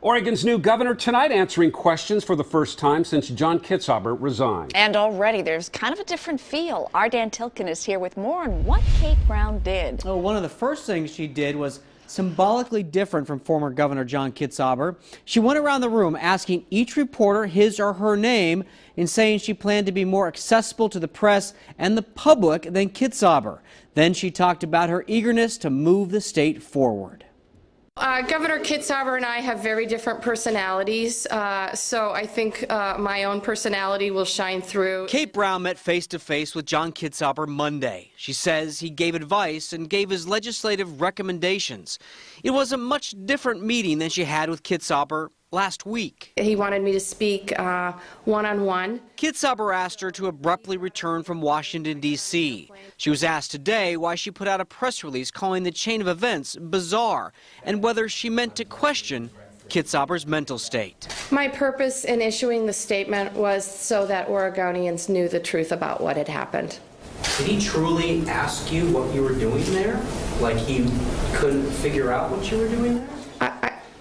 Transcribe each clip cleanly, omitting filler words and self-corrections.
Oregon's new governor tonight answering questions for the first time since John Kitzhaber resigned. And already there's kind of a different feel. Our Dan Tilkin is here with more on what Kate Brown did. Well, one of the first things she did was symbolically different from former Governor John Kitzhaber. She went around the room asking each reporter his or her name and saying she planned to be more accessible to the press and the public than Kitzhaber. Then she talked about her eagerness to move the state forward. Governor Kitzhaber and I have very different personalities, so I think my own personality will shine through. Kate Brown met face-to-face with John Kitzhaber Monday. She says he gave advice and gave his legislative recommendations. It was a much different meeting than she had with Kitzhaber last week. He wanted me to speak one-on-one. Kitzhaber asked her to abruptly return from Washington, D.C. She was asked today why she put out a press release calling the chain of events bizarre and whether she meant to question Kitzhaber's mental state. My purpose in issuing the statement was so that Oregonians knew the truth about what had happened. Did he truly ask you what you were doing there? Like he couldn't figure out what you were doing there?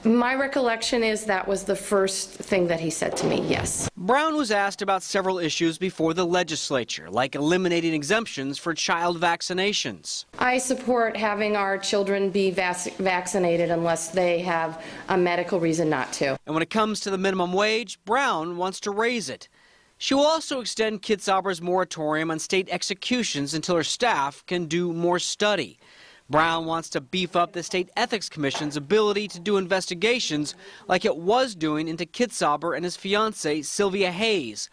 My recollection is that was the first thing that he said to me, yes. Brown was asked about several issues before the legislature, like eliminating exemptions for child vaccinations. I support having our children be vaccinated unless they have a medical reason not to. And when it comes to the minimum wage, Brown wants to raise it. She will also extend Kitzhaber's moratorium on state executions until her staff can do more study. Brown wants to beef up the State Ethics Commission's ability to do investigations like it was doing into Kitzhaber and his fiancée, Sylvia Hayes.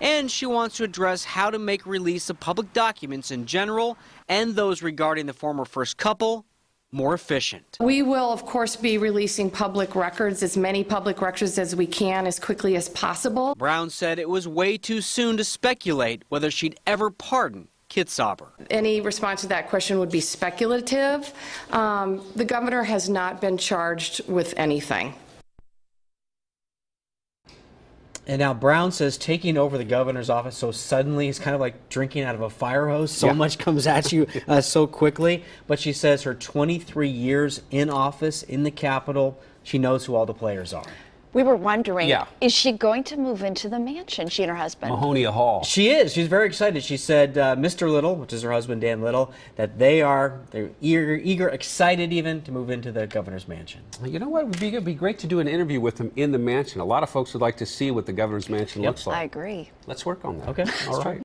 And she wants to address how to make release of public documents in general and those regarding the former first couple more efficient. We will, of course, be releasing public records, as many public records as we can, as quickly as possible. Brown said it was way too soon to speculate whether she'd ever pardon Kitzhaber. Any response to that question would be speculative. The governor has not been charged with anything. And now Brown says taking over the governor's office so suddenly is kind of like drinking out of a fire hose. So much comes at you so quickly. But she says her 23 years in office in the Capitol, she knows who all the players are. We were wondering, is she going to move into the mansion, she and her husband? Mahonia Hall. She is. She's very excited. She said Mr. Little, which is her husband Dan Little, that they're eager, excited even to move into the governor's mansion. You know what? It would be great to do an interview with them in the mansion. A lot of folks would like to see what the governor's mansion looks like. I agree. Let's work on that. Okay. All right.